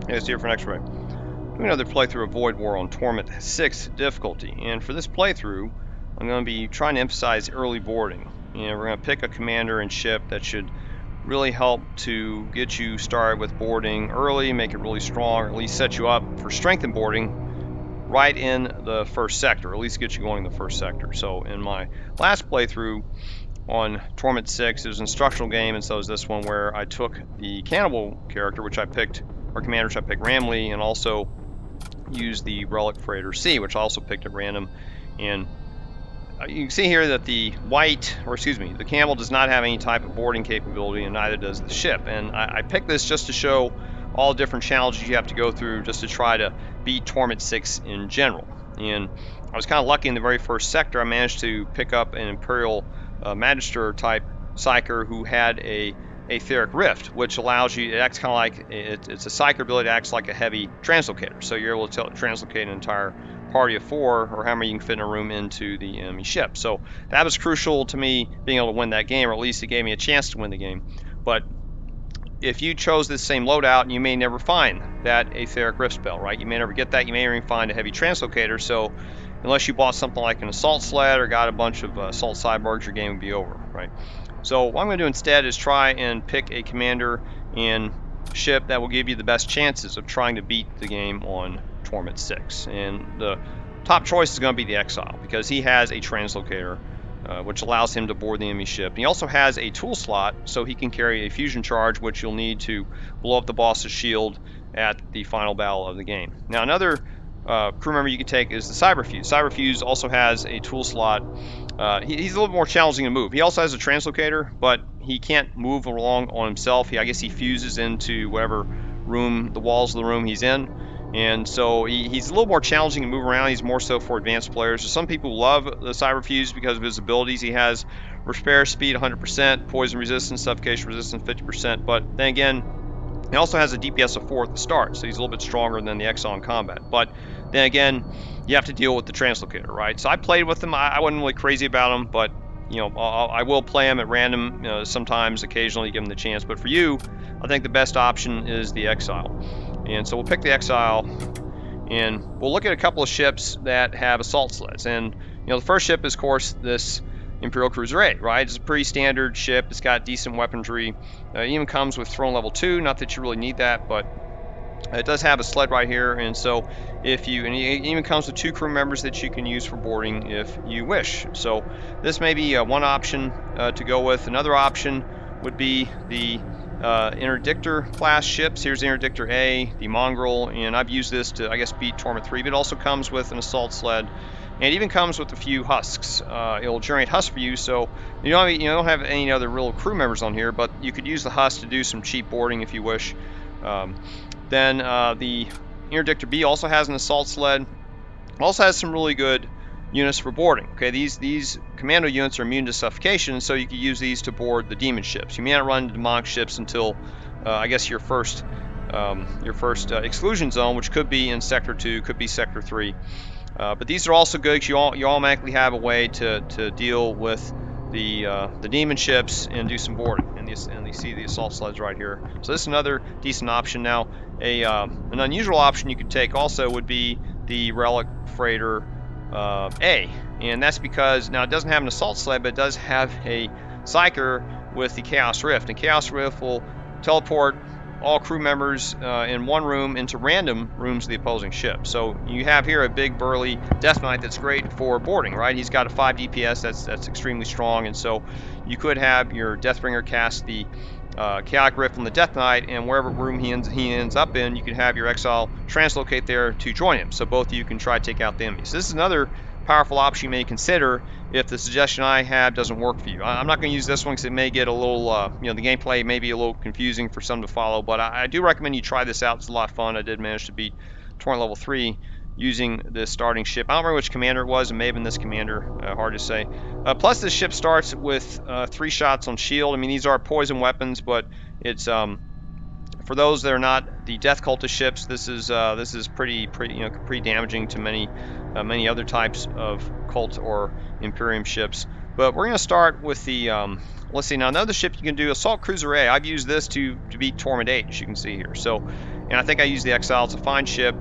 Hey, it's here for next ray. Doing another playthrough of Void War on Torment 6 difficulty, and for this playthrough, I'm going to be trying to emphasize early boarding. And we're going to pick a commander and ship that should really help to get you started with boarding early, make it really strong, or at least set you up for strength in boarding right in the first sector, or at least get you going in the first sector. So in my last playthrough on Torment 6, it was an instructional game, and so is this one, where I took the cannibal character, which I picked, or commander, which I picked randomly, and also used the relic freighter C, which I also picked at random. And you can see here that the the camel does not have any type of boarding capability, and neither does the ship. And I picked this just to show all the different challenges you have to go through just to try to beat Torment 6 in general. And I was kind of lucky in the very first sector. I managed to pick up an Imperial Magister type psyker who had a Etheric Rift, which allows you, it acts kind of like, it's a psyker ability that acts like a heavy translocator. So you're able to translocate an entire party of 4, or how many you can fit in a room, into the enemy ship. So that was crucial to me being able to win that game, or at least it gave me a chance to win the game. But if you chose this same loadout, you may never find that Etheric Rift spell, right? You may never get that. You may never even find a heavy translocator. So unless you bought something like an assault sled or got a bunch of assault cyborgs, your game would be over, right? So what I'm going to do instead is try and pick a commander and ship that will give you the best chances of trying to beat the game on Torment 6. And the top choice is going to be the Exile, because he has a translocator, which allows him to board the enemy ship. And he also has a tool slot, so he can carry a fusion charge, which you'll need to blow up the boss's shield at the final battle of the game. Now, another crew member you can take is the Cyberfuse. Cyberfuse also has a tool slot. He's a little more challenging to move. He also has a translocator, but he can't move along on himself. I guess he fuses into whatever room, the walls of the room he's in. And so he's a little more challenging to move around. He's more so for advanced players. So some people love the Cyberfuse because of his abilities. He has repair speed 100%, poison resistance, suffocation resistance 50%. But then again, he also has a DPS of 4 at the start, so he's a little bit stronger than the Exile in combat. But then again, you have to deal with the translocator, right? So I played with him. I wasn't really crazy about him, but you know, I will play him at random, sometimes, occasionally, give him the chance. But for you, I think the best option is the Exile. And so we'll pick the Exile, and we'll look at a couple of ships that have assault sleds. And the first ship is, of course, this Imperial Cruiser A, right? It's a pretty standard ship. It's got decent weaponry. It even comes with throne level 2. Not that you really need that, but it does have a sled right here. And so and it even comes with 2 crew members that you can use for boarding if you wish. So this may be one option to go with. Another option would be the Interdictor class ships. Here's the Interdictor A, the Mongrel, and I've used this to, I guess, beat Torment 3, but it also comes with an assault sled, and it even comes with a few husks. It'll generate husks for you, so you don't have any other real crew members on here, but you could use the husks to do some cheap boarding if you wish. Then the Interdictor B also has an assault sled. Also has some really good units for boarding. Okay, these commando units are immune to suffocation, so you can use these to board the demon ships. You may not run into demonic ships until I guess your first exclusion zone, which could be in Sector 2, could be Sector 3. But these are also good because you automatically have a way to deal with the demon ships and do some boarding. And you see the assault sleds right here. So this is another decent option. Now, an unusual option you could take also would be the relic freighter A, and that's because now it doesn't have an assault sled, but it does have a psyker with the Chaos Rift, and Chaos Rift will teleport all crew members in one room into random rooms of the opposing ship. So you have here a big burly Death Knight that's great for boarding, right? He's got a 5 DPS, that's extremely strong, and so you could have your Deathbringer cast the Chaotic Rift on the Death Knight, and wherever room he ends up in, you can have your Exile translocate there to join him, so both of you can try to take out the enemy. So this is another powerful option you may consider if the suggestion I have doesn't work for you. I'm not going to use this one because it may get a little, the gameplay may be a little confusing for some to follow, but I do recommend you try this out. It's a lot of fun. I did manage to beat Torment level 3 using this starting ship. I don't remember which commander it was. It may have been this commander. Hard to say. Plus, this ship starts with 3 shots on shield. I mean, these are poison weapons, but it's for those that are not the Death Cultist ships. This is pretty damaging to many other types of cult or Imperium ships. But we're going to start with the, let's see, now another ship you can do, Assault Cruiser A. I've used this to beat Torment 8, as you can see here. So, and I think I use the Exile. It's a fine ship.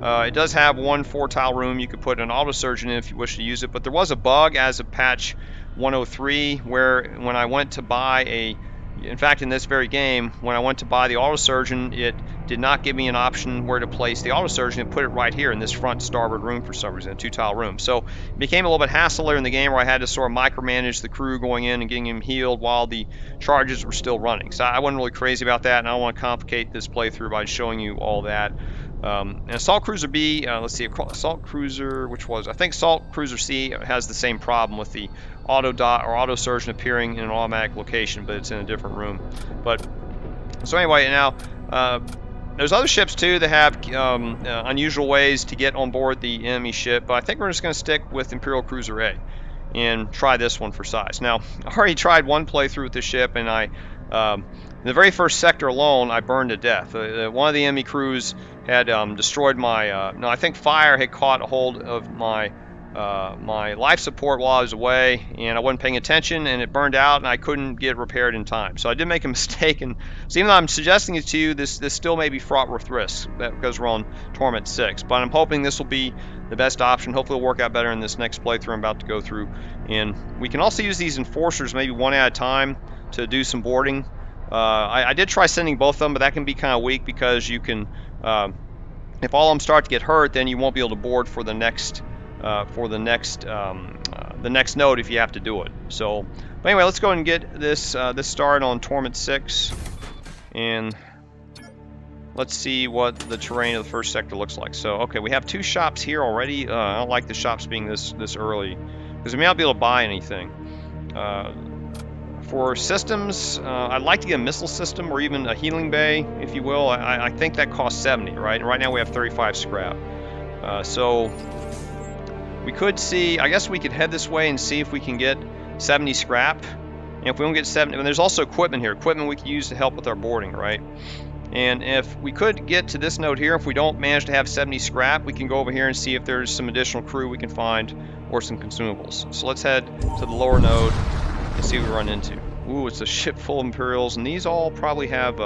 It does have one 4-tile room. You could put an auto surgeon in if you wish to use it. But there was a bug as of patch 103 where when I went to buy a, in fact, in this very game, when I went to buy the auto surgeon, it did not give me an option where to place the auto surgeon and put it right here in this front starboard room for some reason, a 2-tile room. So it became a little bit hassle later in the game where I had to sort of micromanage the crew going in and getting him healed while the charges were still running. So I wasn't really crazy about that, and I don't want to complicate this playthrough by showing you all that. And Assault Cruiser B, let's see, Assault Cruiser, which was, I think Assault Cruiser C has the same problem with the auto dot or auto surgeon appearing in an automatic location, but it's in a different room. But so anyway, now there's other ships too that have unusual ways to get on board the enemy ship, but I think we're just going to stick with Imperial Cruiser A and try this one for size. Now, I already tried one playthrough with this ship, and I in the very first sector alone, I burned to death. One of the enemy crews had destroyed my, no, I think fire had caught a hold of my my life support while I was away, and I wasn't paying attention, and it burned out, and I couldn't get repaired in time. So I did make a mistake, and so even though I'm suggesting it to you, this still may be fraught with risk because we're on Torment 6. But I'm hoping this will be the best option. Hopefully it'll work out better in this next playthrough I'm about to go through. And we can also use these enforcers maybe one at a time to do some boarding. I did try sending both of them, but that can be kind of weak because you can, if all of them start to get hurt, then you won't be able to board for the next node if you have to do it. So, but anyway, let's go and get this this started on Torment 6, and let's see what the terrain of the first sector looks like. So, okay, we have 2 shops here already. I don't like the shops being this early because we may not be able to buy anything. For systems, I'd like to get a missile system or even a healing bay, if you will. I think that costs 70, right? And right now we have 35 scrap. So we could see, I guess we could head this way and see if we can get 70 scrap. And if we don't get 70, and there's also equipment here. Equipment we could use to help with our boarding, right? And if we could get to this node here, if we don't manage to have 70 scrap, we can go over here and see if there's some additional crew we can find or some consumables. So let's head to the lower node and see what we run into. Ooh, it's a ship full of Imperials, and these all probably have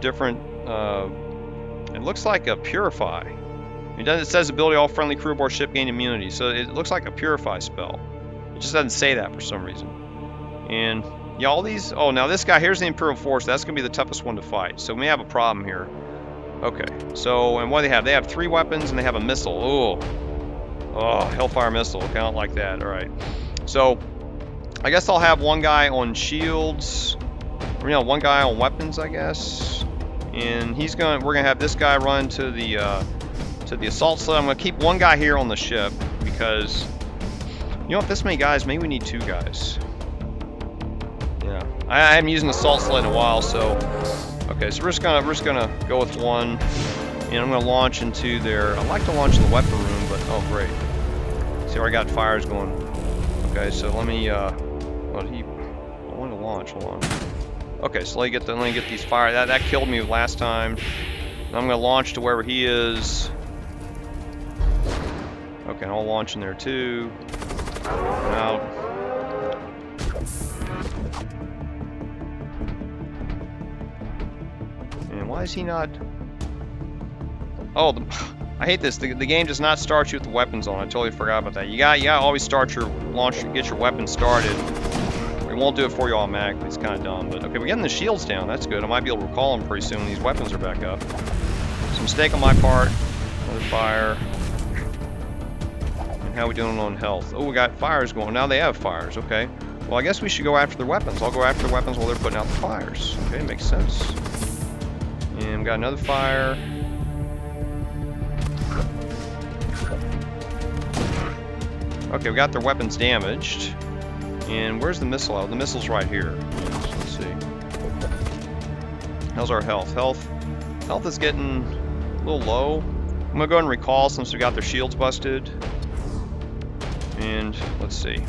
different, it looks like a Purify. It says ability all friendly crew aboard ship gain immunity, so it looks like a Purify spell. It just doesn't say that for some reason. And yeah, all these, oh, now this guy, here's the Imperial Force, that's going to be the toughest one to fight, so we may have a problem here. Okay, so, and what do they have? They have 3 weapons, and they have a missile. Ooh. Oh, Hellfire missile, okay, I don't like that, alright. So, I guess I'll have one guy on shields, or, you know, one guy on weapons, I guess. And we're gonna have this guy run to the assault sled. I'm gonna keep one guy here on the ship because, you know, if this many guys, maybe we need 2 guys. Yeah, I haven't used an assault sled in a while, so okay. So we're just gonna go with one, and I'm gonna launch into their. I like to launch in the weapon room, but oh great. See where I got fires going. Okay, so let me. I want to launch. Hold on. Okay, so let me get these fire. That killed me last time. And I'm gonna launch to wherever he is. Okay, and I'll launch in there too. Out. And why is he not? Oh, I hate this. The game does not start you with the weapons on. I totally forgot about that. You gotta always start your launch, get your weapons started. It won't do it for you automatically. It's kind of dumb, but okay, we're getting the shields down. That's good. I might be able to recall them pretty soon when these weapons are back up. It's a mistake on my part. Another fire. And how are we doing on health? Oh, we got fires going. Now they have fires. Okay. Well, I guess we should go after their weapons. I'll go after their weapons while they're putting out the fires. Okay, makes sense. And we got another fire. Okay, we got their weapons damaged. And where's the missile? Oh, the missile's right here. Let's see. How's our health? Health is getting a little low. I'm gonna go ahead and recall since we got their shields busted. And let's see.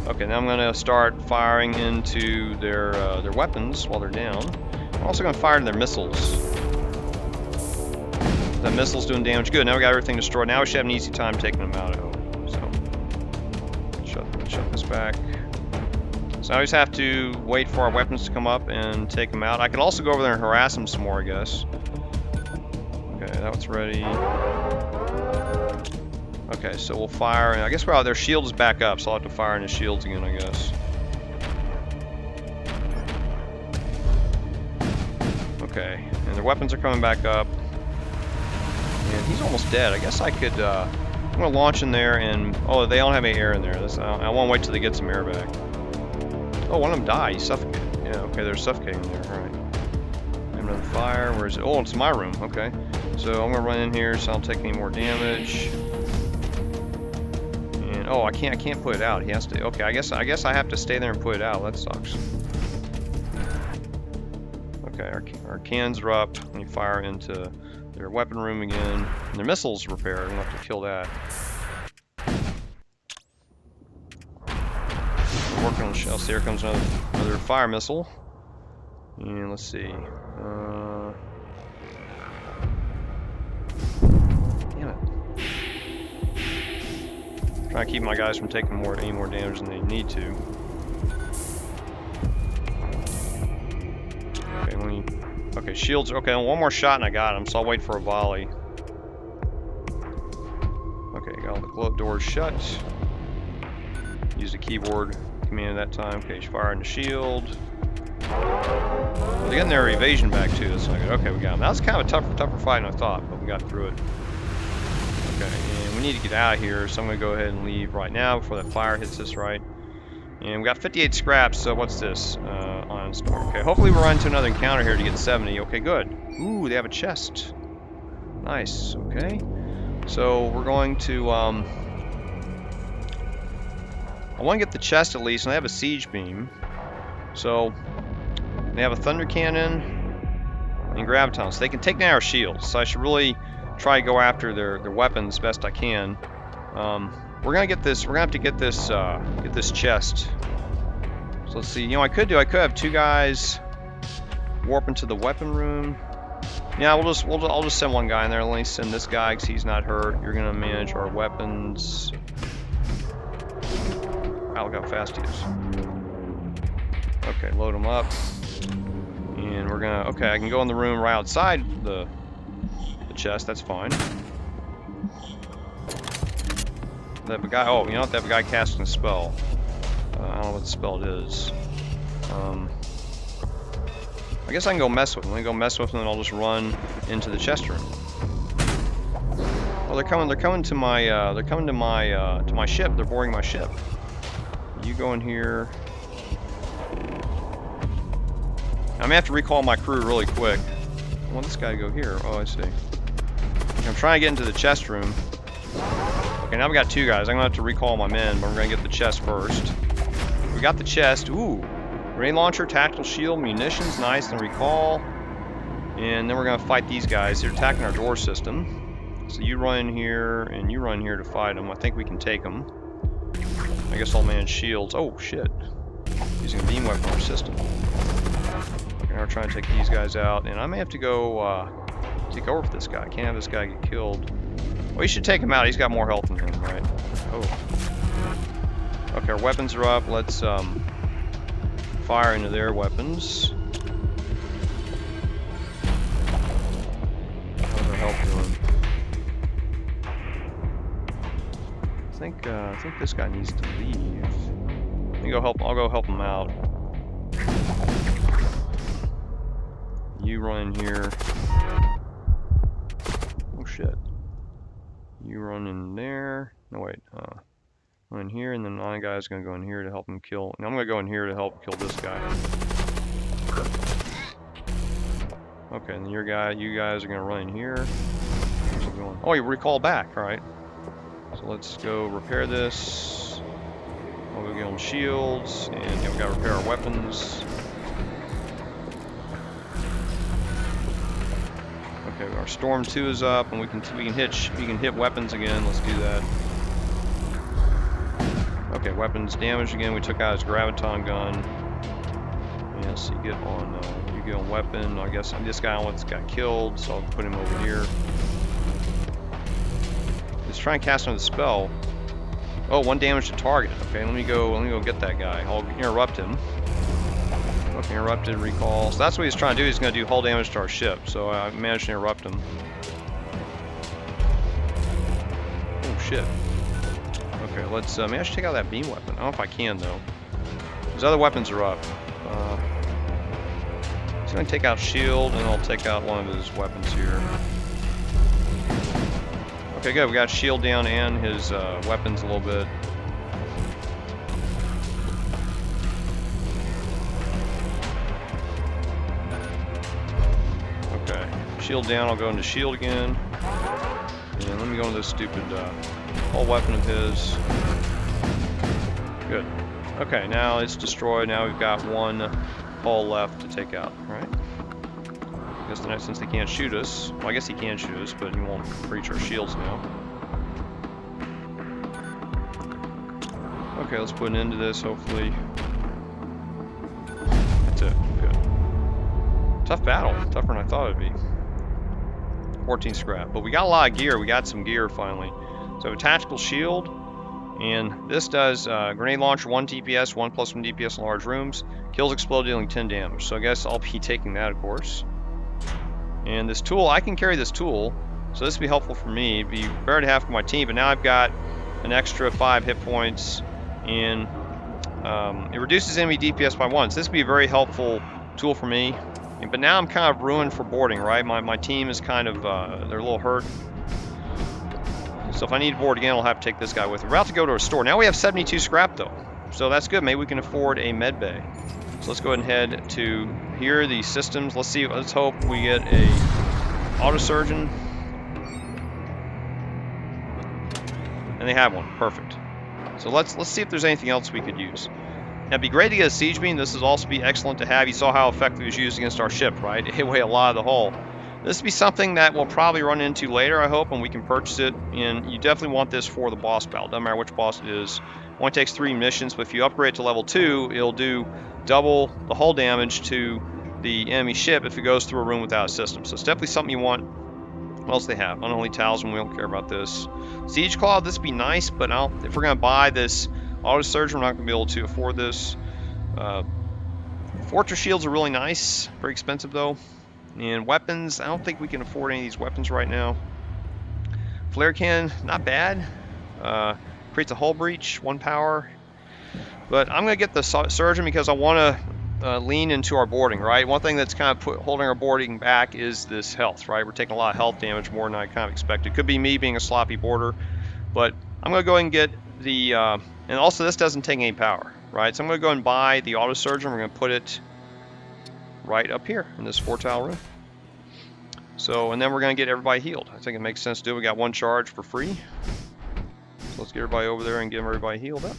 Okay, now I'm gonna start firing into their weapons while they're down. I'm also gonna fire into their missiles. That missile's doing damage. Good. Now we got everything destroyed. Now we should have an easy time taking them out. So back. So now we just have to wait for our weapons to come up and take them out. I could also go over there and harass them some more, I guess. Okay, that one's ready. Okay, so we'll fire, and I guess their shield is back up, so I'll have to fire into shields again, I guess. Okay, and their weapons are coming back up. And he's almost dead. I guess I could, I'm gonna launch in there and, oh, they don't have any air in there. I wanna wait till they get some air back. Oh, one of them died, he suffocated. Yeah, okay, they're suffocating there, alright. Another fire, where is it? Oh, it's my room, okay. So I'm gonna run in here so I don't take any more damage. And, oh, I can't put it out. He has to, okay, I guess I have to stay there and put it out. That sucks. Okay, our cans are up. Let me fire into their weapon room again. And their missiles repaired. I'm gonna have to kill that. We're working on the shell. So here comes another fire missile. And let's see. Damn it. Trying to keep my guys from taking any more damage than they need to. Okay, shields. Okay, one more shot and I got him, so I'll wait for a volley. Okay, got all the glove doors shut. Used a keyboard command at that time. Okay, fire in the shield. Well, they're getting their evasion back too. That's not good. Okay, we got him. That was kind of a tougher fight than I thought, but we got through it. Okay, and we need to get out of here, so I'm going to go ahead and leave right now before that fire hits us right. And we got 58 scraps, so what's this? Ion Storm. Okay, hopefully we'll run into another encounter here to get 70. Okay, good. Ooh, they have a chest. Nice, okay. So we're going to, I want to get the chest at least, and they have a siege beam. So, they have a thunder cannon and graviton, so they can take down our shields. So I should really try to go after their weapons best I can. We're gonna get this. We're gonna have to get this chest. So let's see. You know, I could have two guys warp into the weapon room. Yeah, I'll just send one guy in there. Let me send this guy because he's not hurt. You're gonna manage our weapons. Wow, look how fast he is. Okay, load him up. And we're gonna. Okay, I can go in the room right outside the chest. That's fine. They have a guy. Oh, you know what? They have a guy casting a spell. I don't know what the spell it is. I guess I can go mess with them. Let me go mess with them, and I'll just run into the chest room. Oh, they're coming. They're coming to my. They're coming to my ship. They're boarding my ship. You go in here. I may have to recall my crew really quick. I want this guy to go here. Oh, I see. I'm trying to get into the chest room. Okay, now we got two guys. I'm gonna have to recall my men, but we're gonna get the chest first. We got the chest. Ooh, rain launcher, tactical shield, munitions, nice, and recall. And then we're gonna fight these guys. They're attacking our door system. So you run in here, and you run here to fight them. I think we can take them. I guess I'll manage shields. Oh shit! Using a beam weapon on our system. Okay, now we're trying to take these guys out, and I may have to go take over for this guy. I can't have this guy get killed. Well, you should take him out. He's got more health than him, right? Oh. Okay, our weapons are up. Let's fire into their weapons. How's our health doing? I think this guy needs to leave. Let me go help. I'll go help him out. You run in here. Oh shit. You run in there. No wait. Run in here, and then my guy's gonna go in here to help him kill. And I'm gonna go in here to help kill this guy. Okay, and then you guys are gonna run in here. Where's he going? Oh, you recall back. All right. So let's go repair this. I'll go get on shields, and yeah, we gotta repair our weapons. Okay, our Storm 2 is up, and we can hit weapons again. Let's do that. Okay, weapons damaged again. We took out his graviton gun. Yeah, so you get on weapon. I guess this guy got killed, so I'll put him over here. Let's try and cast another spell. Oh, 1 damage to target. Okay, let me go get that guy. I'll interrupt him. Okay, interrupted, recall. So that's what he's trying to do. He's going to do hull damage to our ship. So I managed to interrupt him. Oh shit. Okay, let's maybe I should take out that beam weapon. I don't know if I can though. His other weapons are up. He's going to take out shield, and I'll take out one of his weapons here. Okay, good. We got shield down and his weapons a little bit. Okay, shield down. I'll go into shield again. And let me go into this stupid hull weapon of his. Good. Okay, now it's destroyed. Now we've got one hull left to take out, right? I guess the next, since they can't shoot us, well, I guess he can shoot us, but he won't breach our shields now. Okay, let's put an end to this, hopefully. That's it. Good. Tough battle. Tougher than I thought it'd be. 14 scrap. But we got a lot of gear. We got some gear finally. So a tactical shield. And this does grenade launcher 1 DPS, 1 plus 1 DPS in large rooms. Kills explode, dealing 10 damage. So I guess I'll be taking that, of course. And this tool, I can carry this tool. So this would be helpful for me. It'd be better to have for my team. But now I've got an extra 5 hit points. And it reduces enemy DPS by 1. So this would be a very helpful tool for me. But now I'm kind of ruined for boarding, right? My team is kind of, they're a little hurt. So if I need to board again, I'll have to take this guy with me. We're about to go to a store. Now we have 72 scrap though. So that's good. Maybe we can afford a med bay. So let's go ahead and head to here, the systems. Let's see, let's hope we get a auto surgeon. And they have one. Perfect. So let's see if there's anything else we could use. Now, it'd be great to get a siege beam. This would also be excellent to have. You saw how effective it was used against our ship, right? It hit away a lot of the hull. This would be something that we'll probably run into later, I hope, and we can purchase it. And you definitely want this for the boss battle. Doesn't matter which boss it is. Only takes 3 missions, but if you upgrade to level 2, it'll do double the hull damage to the enemy ship if it goes through a room without a system. So it's definitely something you want. What else they have? Unholy Talisman, we don't care about this. Siege Claw, this would be nice, but if we're going to buy this auto surgeon, we're not going to be able to afford this. Fortress shields are really nice, very expensive though. And weapons, I don't think we can afford any of these weapons right now. Flare cannon, not bad. Creates a hull breach, 1 power. But I'm going to get the surgeon because I want to lean into our boarding, right? One thing that's kind of holding our boarding back is this health, right? We're taking a lot of health damage, more than I kind of expected. Could be me being a sloppy boarder, but I'm going to go ahead and get the, and also this doesn't take any power, right? So I'm going to go and buy the auto surgeon. We're going to put it right up here in this 4-tile room. So, and then we're going to get everybody healed. I think it makes sense to do. We got 1 charge for free. So let's get everybody over there and get everybody healed up.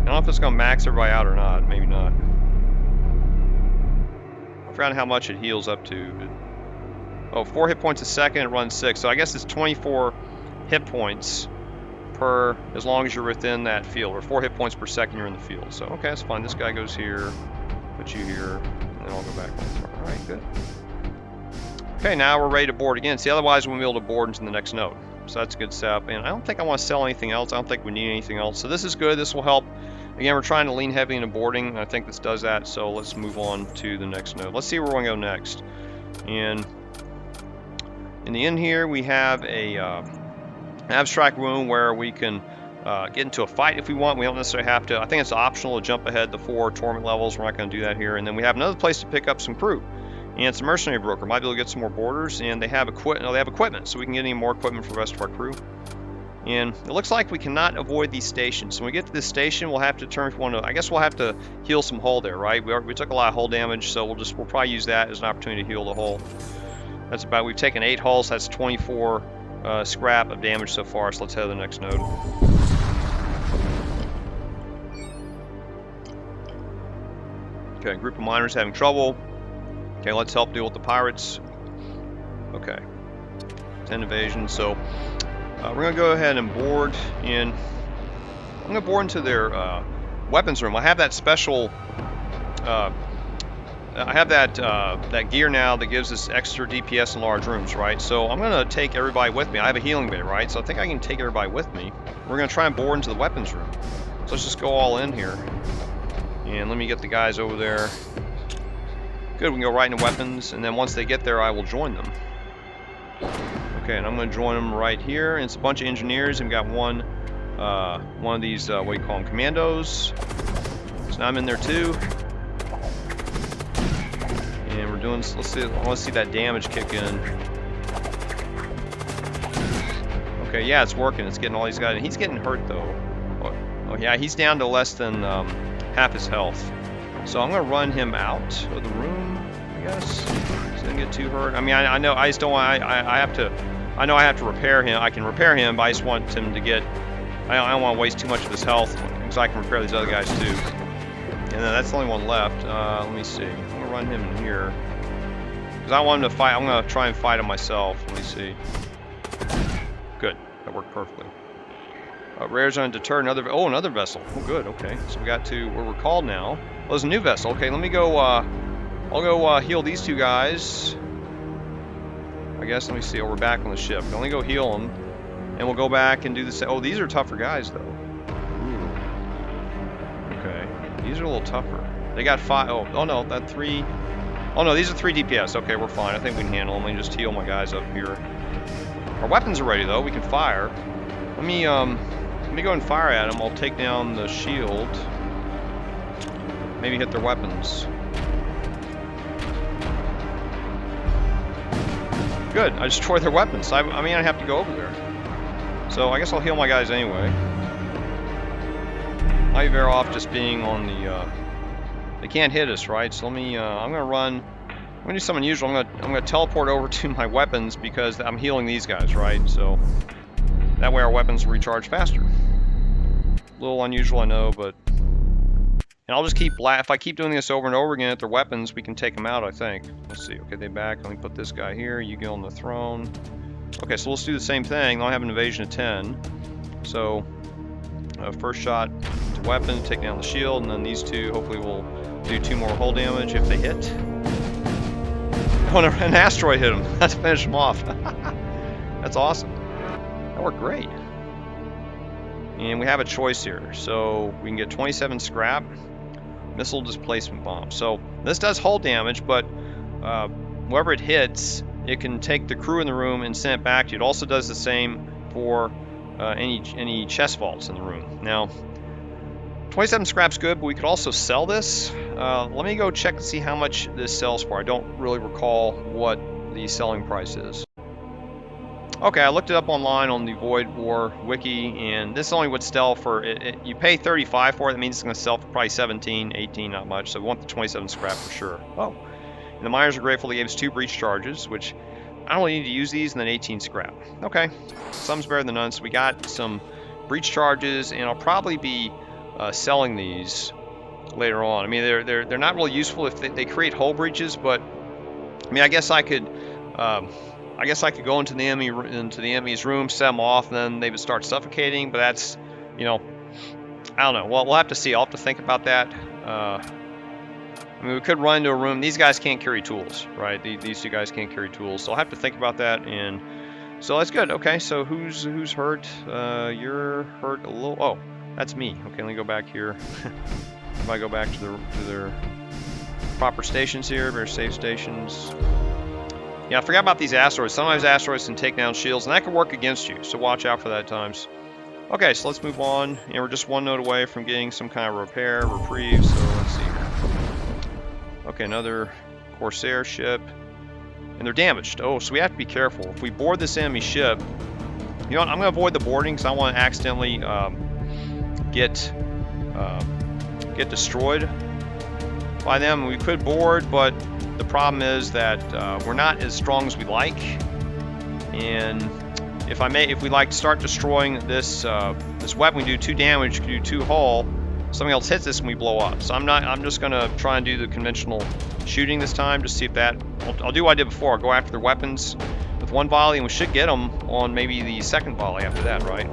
I don't know if it's going to max everybody out or not. Maybe not. I forgot how much it heals up to. But, oh, 4 hit points a second. It runs 6. So I guess it's 24 hit points per, as long as you're within that field, or 4 hit points per second you're in the field. So okay, that's fine. This guy goes here, put you here, and then I'll go back once more. All right, good. Okay, now we're ready to board again. See, otherwise we won't be able to board into the next node. So that's a good setup. And I don't think I want to sell anything else. I don't think we need anything else. So this is good. This will help. Again, we're trying to lean heavy into boarding, and I think this does that. So let's move on to the next node. Let's see where we're going to go next. And in the end here, we have a abstract room where we can get into a fight if we want. We don't necessarily have to. I think it's optional to jump ahead the 4 torment levels. We're not going to do that here. And then we have another place to pick up some crew. And it's a mercenary broker. Might be able to get some more boarders. And they have equipment, so we can get any more equipment for the rest of our crew. And it looks like we cannot avoid these stations. So when we get to this station, we'll have to determine if we want to. I guess we'll have to heal some hull there, right? We took a lot of hull damage, so we'll probably use that as an opportunity to heal the hull. That's about. We've taken 8 hulls. That's 24 scrap of damage so far. So let's head to the next node. Okay, group of miners having trouble. Okay, let's help deal with the pirates. Okay, 10 invasion. So we're going to go ahead and board in. I'm going to board into their weapons room. I have that special I have that that gear now that gives us extra DPS in large rooms, right? So I'm gonna take everybody with me. I have a healing bay, right? So I think I can take everybody with me. We're gonna try and board into the weapons room. So let's just go all in here. And let me get the guys over there. Good, we can go right into weapons, and then once they get there, I will join them. Okay, and I'm gonna join them right here. And it's a bunch of engineers, and we got one of these what do you call them, commandos. So now I'm in there too. And we're doing, let's see, I want to see that damage kick in. Okay, yeah, it's working. It's getting all these guys. He's getting hurt though. Oh yeah, he's down to less than half his health. So I'm gonna run him out of the room, I guess. He doesn't get too hurt. I mean, I know, I just don't want, I have to, I know I have to repair him. I can repair him, but I just want him to get, I don't want to waste too much of his health, because I can repair these other guys too. And then that's the only one left. Let me see. I'm gonna run him in here because I want him to fight. I'm gonna try and fight him myself. Let me see. Good. That worked perfectly. Rares undeterred. Another vessel. Oh, good. Okay. So we got to. We're recalled now. Well, there's a new vessel. Okay. Let me go. I'll go heal these two guys. I guess. Let me see. Oh, we're back on the ship. Let me go heal them, and we'll go back and do the same. Oh, these are tougher guys though. These are a little tougher. They got 5. Oh no, that 3. Oh no, these are 3 DPS. Okay, we're fine. I think we can handle them. Let me just heal my guys up here. Our weapons are ready though. We can fire. Let me go and fire at them. I'll take down the shield. Maybe hit their weapons. Good. I destroyed their weapons. I mean, I have to go over there. So I guess I'll heal my guys anyway. I'd be better off just being on the, they can't hit us, right? So let me, I'm gonna do something unusual. I'm gonna teleport over to my weapons because I'm healing these guys, right? So that way our weapons will recharge faster. A little unusual, I know, but, and I'll just keep, if I keep doing this over and over again at their weapons, we can take them out, I think. Let's see, okay, they back. Let me put this guy here. You get on the throne. Okay, so let's do the same thing. I'll have an invasion of 10. So, first shot to weapon, take down the shield, and then these two hopefully will do 2 more hull damage if they hit. Oh, and an asteroid hit them. That's finish them off. That's awesome. That worked great. And we have a choice here. So we can get 27 scrap, missile displacement bomb. So this does hull damage, but wherever it hits, it can take the crew in the room and send it back to you. It also does the same for any chest vaults in the room. Now, 27 scrap's good, but we could also sell this. Let me go check to see how much this sells for. I don't really recall what the selling price is. Okay, I looked it up online on the Void War wiki, and this only would sell for, you pay 35 for it. That means it's going to sell for probably 17, 18, not much. So we want the 27 scrap for sure. Oh, and the miners are grateful they gave us 2 breach charges, which I only need to use these, and then 18 scrap. Okay, some's better than none. So we got some breach charges, and I'll probably be selling these later on. I mean, they're not really useful if they create hull breaches, but I mean, I guess I could go into the enemy's room, set them off, and then they would start suffocating. But that's, you know, I don't know. Well, we'll have to see. I'll have to think about that. I mean, we could run into a room. These guys can't carry tools, right? These 2 guys can't carry tools, so I'll have to think about that. And so that's good. Okay, so who's hurt? You're hurt a little. Oh, that's me. Okay, let me go back here. If I go back to their proper stations here, their safe stations. Yeah, I forgot about these asteroids. Sometimes asteroids can take down shields, and that can work against you, so watch out for that at times. Okay, so let's move on. And we're just 1 node away from getting some kind of reprieve, so let's see. Okay, another Corsair ship. And they're damaged. Oh, so we have to be careful. If we board this enemy ship, you know what, I'm going to avoid the boarding because I want to accidentally get destroyed by them. We could board, but the problem is that we're not as strong as we like. And if we like start destroying this this weapon, we do 2 damage, we do 2 hull. Something else hits this and we blow up. So I'm just gonna try and do the conventional shooting this time, just see if that. I'll do what I did before. I'll go after their weapons with 1 volley, and we should get them on maybe the 2nd volley after that, right?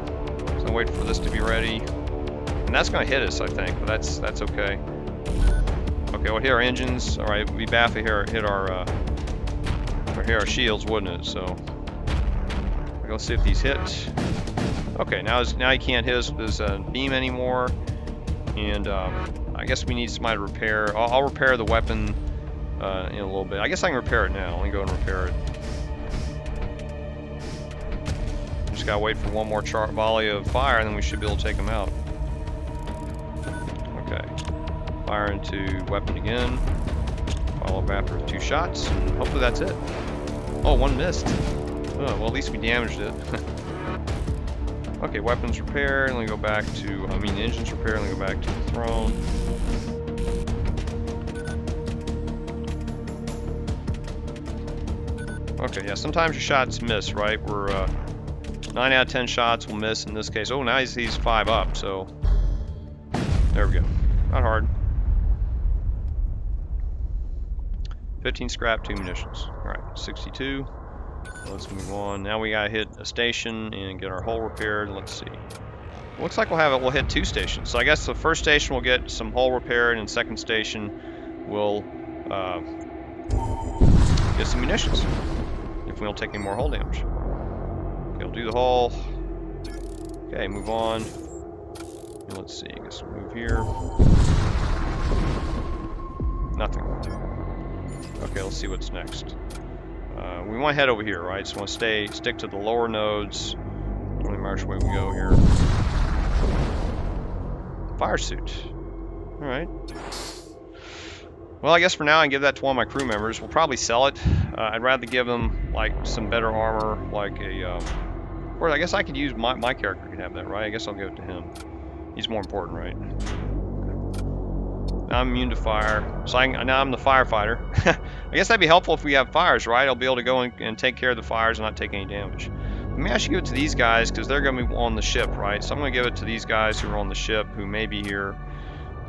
So I'm waiting for this to be ready, and that's gonna hit us, I think, but that's okay. Okay, we'll hit our engines. All right, we'd be bad if we hit our shields, wouldn't it? So let's see if these hit. Okay, now he can't hit us with his beam anymore, and I guess we need somebody to repair. I'll repair the weapon in a little bit. I guess I can repair it now. Let me go and repair it. Just gotta wait for one more volley of fire, and then we should be able to take him out. Okay, fire into weapon again. Follow up after 2 shots, and hopefully that's it. Oh, one missed. Oh, well, at least we damaged it. Okay, weapons repair, and then go back to, the engines repair, and then go back to the throne. Okay, yeah, sometimes your shots miss, right? We're 9 out of 10 shots will miss in this case. Oh, now he's 5 up, so there we go. Not hard. 15 scrap, 2 munitions. Alright, 62. Let's move on. Now we gotta hit a station and get our hull repaired. Let's see. Looks like we'll hit 2 stations. So I guess the first station will get some hull repaired, and second station will get some munitions. If we don't take any more hull damage. Okay, we'll do the hull. Okay, move on. And let's see, I guess we'll move here. Nothing. Okay, let's see what's next. We want to head over here, right? So we want to stick to the lower nodes. Let me march where we go here. Fire suit. Alright. Well, I guess for now I can give that to one of my crew members. We'll probably sell it. I'd rather give them like some better armor, like a. Or I guess I could use my character could have that, right? I guess I'll give it to him. He's more important, right? Now I'm immune to fire, so now I'm the firefighter. I guess that'd be helpful if we have fires, right? I'll be able to go and take care of the fires and not take any damage. Maybe I should give it to these guys because they're going to be on the ship, right? So I'm going to give it to these guys who are on the ship who may be here,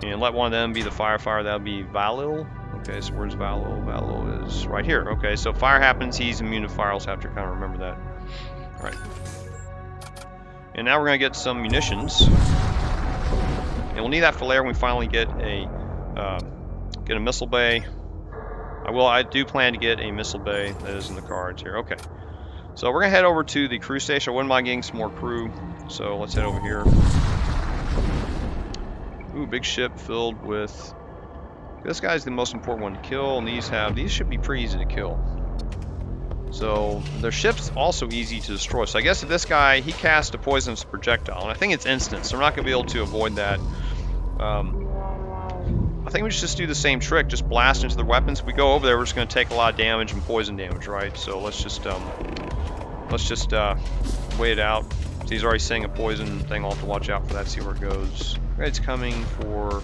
and let one of them be the firefighter. That'll be Valil. Okay, so where's Valil? Valil is right here. Okay, so fire happens, he's immune to fire. I'll have to kind of remember that. All right. And now we're going to get some munitions. And we'll need that for later when we finally get a missile bay. I do plan to get a missile bay. That is in the cards here. Okay. So we're going to head over to the crew station. I wouldn't mind getting some more crew. So let's head over here. Ooh, big ship filled with... This guy's the most important one to kill, and these should be pretty easy to kill. So their ship's also easy to destroy. So I guess if this guy, he casts a poisonous projectile, and I think it's instant, so we're not going to be able to avoid that. I think we should just do the same trick, just blast into their weapons. If we go over there, we're just going to take a lot of damage and poison damage, right? So let's just wait it out. So he's already saying a poison thing. I'll have to watch out for that, see where it goes. Okay, it's coming for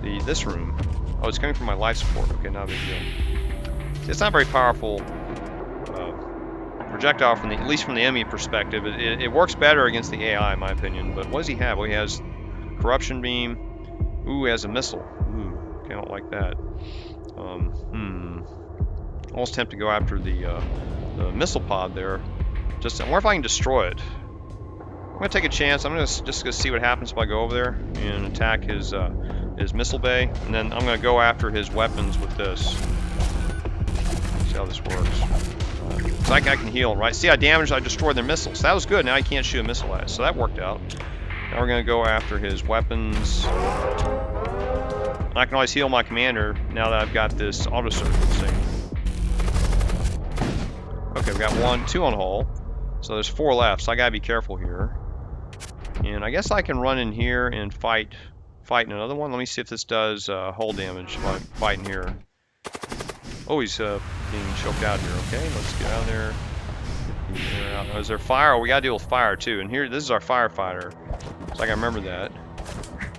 this room. Oh, it's coming from my life support. Okay, not a big deal. See, it's not very powerful projectile at least from the enemy perspective. It works better against the AI, in my opinion. But what does he have? Well, he has corruption beam. Ooh, he has a missile. Ooh, okay, I don't like that. Almost tempted to go after the missile pod there. I wonder if I can destroy it. I'm gonna take a chance. I'm just gonna see what happens if I go over there and attack his missile bay, and then I'm gonna go after his weapons with this. See how this works. So I can heal, right? See, I destroyed their missiles. That was good. Now I can't shoot a missile at it, so that worked out. Now we're gonna go after his weapons. I can always heal my commander now that I've got this auto circle thing. Okay, we got 2 on hull. So there's 4 left, so I gotta be careful here. And I guess I can run in here and fight another one. Let me see if this does hull damage by fighting here. Oh, he's being choked out here. Okay, let's get out of there. Oh, is there fire? Oh, we gotta deal with fire too. And here, this is our firefighter. So I gotta remember that.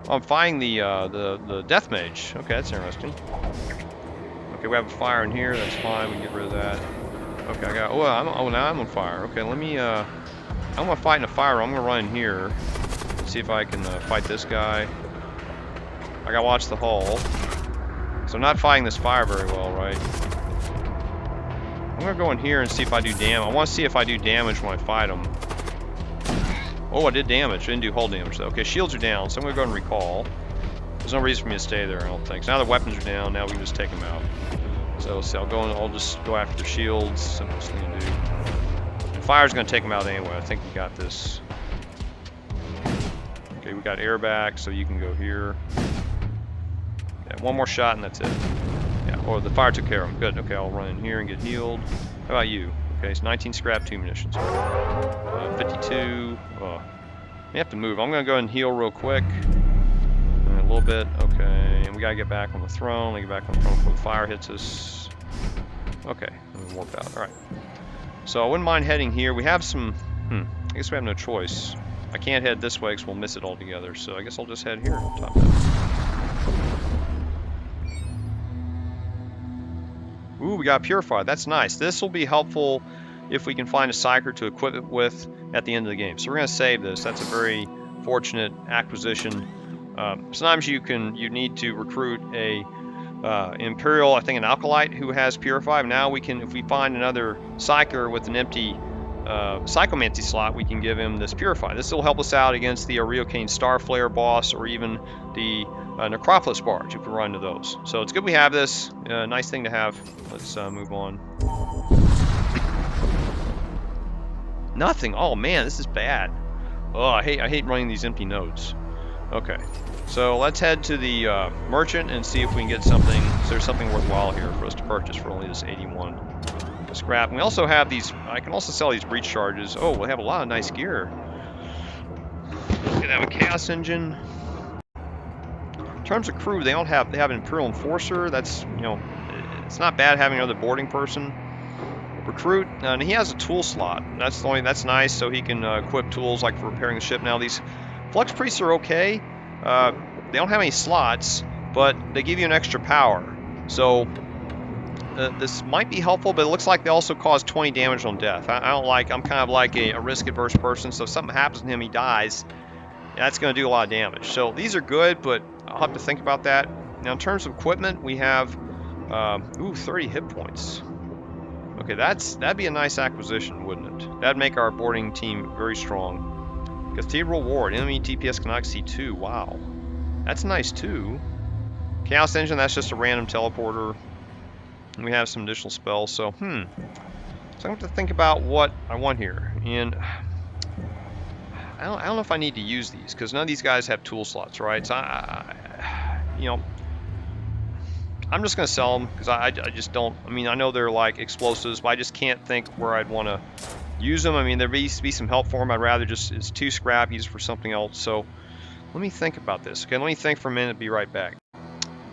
Oh, I'm fighting the death mage. Okay, that's interesting. Okay, we have a fire in here. That's fine. We can get rid of that. Okay, I got. Oh, now I'm on fire. Okay, let me. I'm gonna fight in a fire. I'm gonna run in here. See if I can fight this guy. I gotta watch the hull. So I'm not fighting this fire very well, right? I'm gonna go in here and see if I do damage. I want to see if I do damage when I fight him. Oh, I did damage. I didn't do hull damage though. Okay, shields are down, so I'm gonna go and recall. There's no reason for me to stay there, I don't think. So now the weapons are down, now we can just take them out. So let's see, I'll just go after the shields, simplest thing to do. And fire's gonna take them out anyway, I think we got this. Okay, we got air back, so you can go here. Yeah, one more shot and that's it. Yeah, or the fire took care of them. Good, okay, I'll run in here and get healed. How about you? Okay, it's 19 scrap, 2 munitions. 52, we have to move. I'm gonna go ahead and heal real quick. A little bit, okay, and we gotta get back on the throne. We get back on the throne before the fire hits us. Okay, we warp out. All right. So I wouldn't mind heading here. We have some. I guess we have no choice. I can't head this way because we'll miss it altogether. So I guess I'll just head here. Top Ooh, we got Purify. That's nice. This will be helpful if we can find a psyker to equip it with at the end of the game. So we're gonna save this. That's a very fortunate acquisition. Sometimes you need to recruit a Imperial, I think an Alkalite who has Purify. Now we can, if we find another psyker with an empty psychomancy slot, we can give him this Purify. This will help us out against the Ryokane Starflare boss or even the Necropolis barge if we run into those. So it's good we have this. Nice thing to have. Let's move on. Nothing. Oh man, this is bad. Oh, I hate running these empty nodes. Okay, so let's head to the merchant and see if we can get something. So there's something worthwhile here for us to purchase for only this 81 scrap. And we also have these. I can also sell these breach charges. Oh, we have a lot of nice gear. We have a chaos engine. In terms of crew, they have an Imperial Enforcer. That's, you know, it's not bad having another boarding person. Recruit, and he has a tool slot. That's nice, so he can equip tools like for repairing the ship. Now these Flux Priests are okay. They don't have any slots, but they give you an extra power. So this might be helpful, but it looks like they also cause 20 damage on death. I'm kind of like a risk-averse person, so if something happens to him, he dies. That's going to do a lot of damage. So these are good, but I'll have to think about that. Now in terms of equipment, we have 30 hit points. Okay, that'd be a nice acquisition, wouldn't it? That'd make our boarding team very strong. Cathedral Ward, enemy DPS cannot exceed 2. Wow. That's nice too. Chaos Engine, that's just a random teleporter. And we have some additional spells, so So I have to think about what I want here. And I don't know if I need to use these, because none of these guys have tool slots, right? So you know, I'm just gonna sell them because I just don't. I mean, I know they're like explosives, but I just can't think where I'd want to use them. I mean, there needs to be some help for them. I'd rather it's too scrap, use it for something else. So let me think about this. Okay, let me think for a minute. Be right back.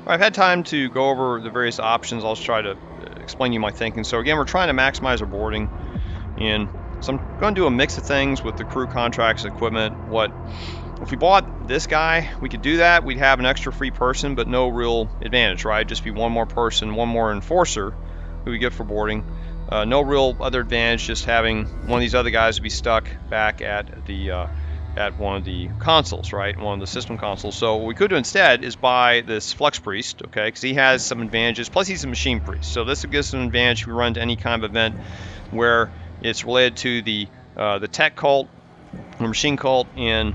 I've had time to go over the various options. I'll just try to explain to you my thinking. So again, we're trying to maximize our boarding, and so I'm going to do a mix of things with the crew contracts, equipment. If we bought this guy, we could do that. We'd have an extra free person, but no real advantage, right? Just be one more person, one more enforcer who we get for boarding. No real other advantage, just having one of these other guys be stuck back at the at one of the consoles, right? One of the system consoles. So what we could do instead is buy this Flux Priest, okay? Because he has some advantages. Plus he's a machine priest, so this would give us an advantage if we run to any kind of event where it's related to the tech cult or machine cult, and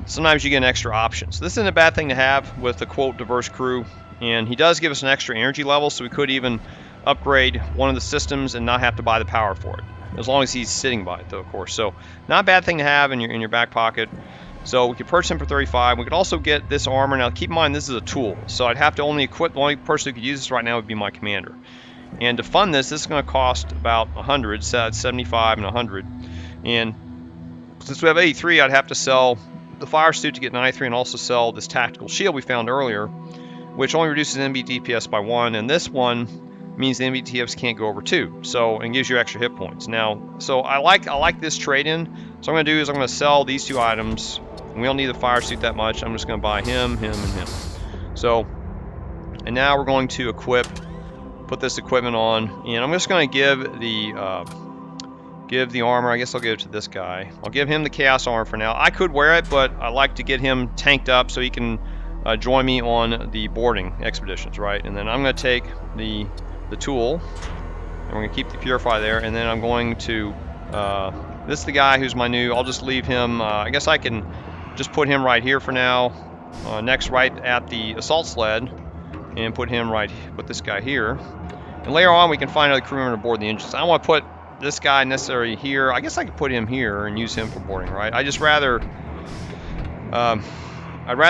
sometimes you get an extra option. So this isn't a bad thing to have with the quote diverse crew, and he does give us an extra energy level, so we could even upgrade one of the systems and not have to buy the power for it, as long as he's sitting by it though, of course. So not a bad thing to have in your back pocket. So we could purchase him for 35. We could also get this armor. Now keep in mind this is a tool, so I'd have to only equip, the only person who could use this right now would be my commander. And to fund this is going to cost about 100, so that's 75 and 100. And since we have 83, I'd have to sell the fire suit to get 93 and also sell this tactical shield we found earlier, which only reduces enemy DPS by 1, and this one means the enemy DPS can't go over 2, so and gives you extra hit points. Now, so I like this trade-in. So I'm going to do is I'm going to sell these 2 items, and we don't need the fire suit that much. I'm just going to buy him, and him. So, and now we're going to put this equipment on, and I'm just going to give the armor. I guess I'll give it to this guy. I'll give him the chaos armor for now. I could wear it, but I like to get him tanked up so he can join me on the boarding expeditions, right? And then I'm going to take the tool, and we're going to keep the Purify there, and then I'm going to this is the guy who's my new. I'll just leave him. I guess I can just put him right here for now. next right at the assault sled, and put this guy here. And later on, we can find other crew member to board the engines. I don't want to put this guy necessarily here. I guess I could put him here and use him for boarding, right? I'd rather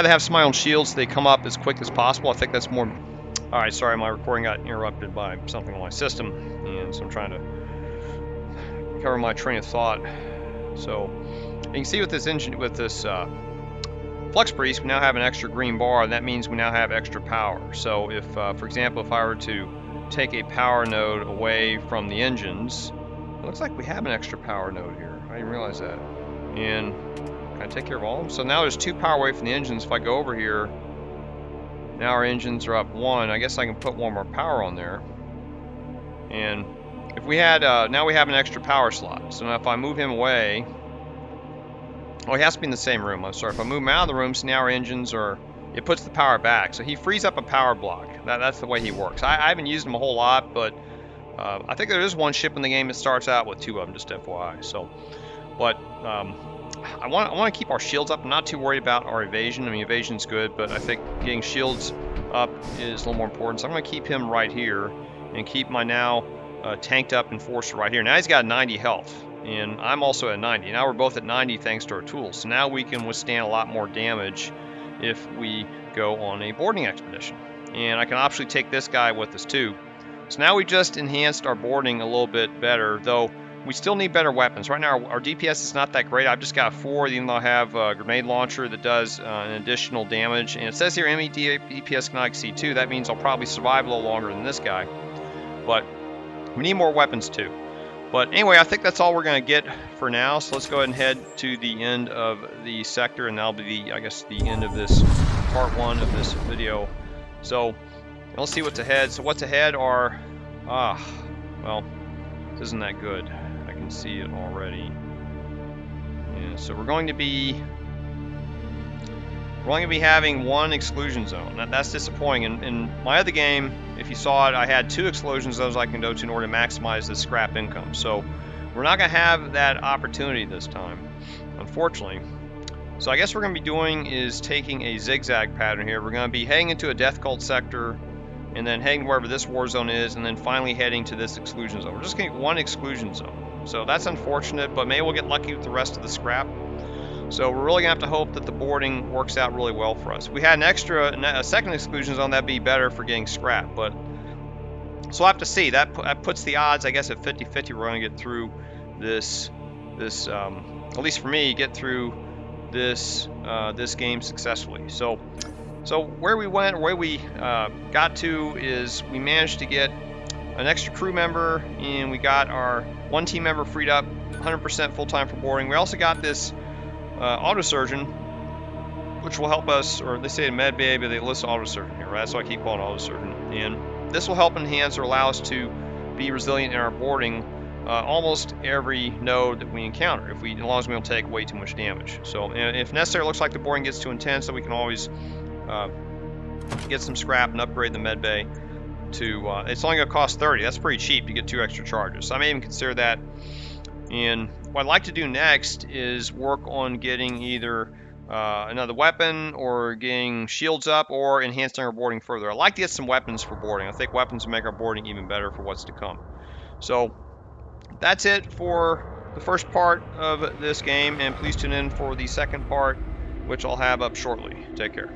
have somebody on shields so they come up as quick as possible. I think that's more. All right, sorry, my recording got interrupted by something on my system, and so I'm trying to cover my train of thought. So you can see with this engine, with this Flux Priest, we now have an extra green bar, and that means we now have extra power. So if, for example, if I were to take a power node away from the engines, it looks like we have an extra power node here. I didn't realize that. And can I take care of all of them? So now there's 2 power away from the engines. If I go over here, now our engines are up 1. I guess I can put 1 more power on there. And if we had, now we have an extra power slot. So now if I move him away, oh, he has to be in the same room. I'm sorry. If I move him out of the room, so now our engines are, it puts the power back. So he frees up a power block. That's the way he works. I haven't used him a whole lot, but I think there is one ship in the game that starts out with 2 of them, just FYI. So, but I want to keep our shields up. I'm not too worried about our evasion. I mean, evasion's good, but I think getting shields up is a little more important. So I'm going to keep him right here and keep my now tanked up Enforcer right here. Now he's got 90 health, and I'm also at 90. Now we're both at 90 thanks to our tools. So now we can withstand a lot more damage if we go on a boarding expedition. And I can optionally take this guy with us too. So now we just enhanced our boarding a little bit better, though we still need better weapons. Right now our DPS is not that great. I've just got 4, even though I have a grenade launcher that does an additional damage. And it says here ME DPS cannot exceed 2. That means I'll probably survive a little longer than this guy. But we need more weapons too. But anyway, I think that's all we're going to get for now. So let's go ahead and head to the end of the sector, and that'll be, I guess, the end of this part 1 of this video. So let's see what's ahead. So what's ahead are, well, this isn't that good. I can see it already. Yeah, so we're going to be having 1 exclusion zone. That's disappointing. In my other game, if you saw it, I had 2 exclusion zones I can go to in order to maximize the scrap income. So we're not going to have that opportunity this time, unfortunately. So I guess what we're going to be doing is taking a zigzag pattern here. We're going to be heading into a death cult sector, and then heading wherever this war zone is, and then finally heading to this exclusion zone. We're just going to get 1 exclusion zone. So that's unfortunate, but maybe we'll get lucky with the rest of the scrap. So we're really going to have to hope that the boarding works out really well for us. If we had a second exclusion zone, that'd be better for getting scrap. But so we'll have to see. That puts the odds, I guess, at 50-50. We're going to get through this at least for me, get through this game successfully. So where we got to is we managed to get an extra crew member, and we got our 1 team member freed up 100% full time for boarding. We also got this autosurgeon, which will help us, or they say in med bay, but they list autosurgeon here, right? That's why I keep calling autosurgeon. And this will help enhance or allow us to be resilient in our boarding almost every node that we encounter, as long as we don't take way too much damage. So if necessary, it looks like the boarding gets too intense, so we can always get some scrap and upgrade the med bay to, it's only going to cost 30. That's pretty cheap to get 2 extra charges. So I may even consider that. And what I'd like to do next is work on getting either another weapon, or getting shields up, or enhancing our boarding further. I'd like to get some weapons for boarding. I think weapons will make our boarding even better for what's to come. So that's it for the first part of this game, and please tune in for the second part, which I'll have up shortly. Take care.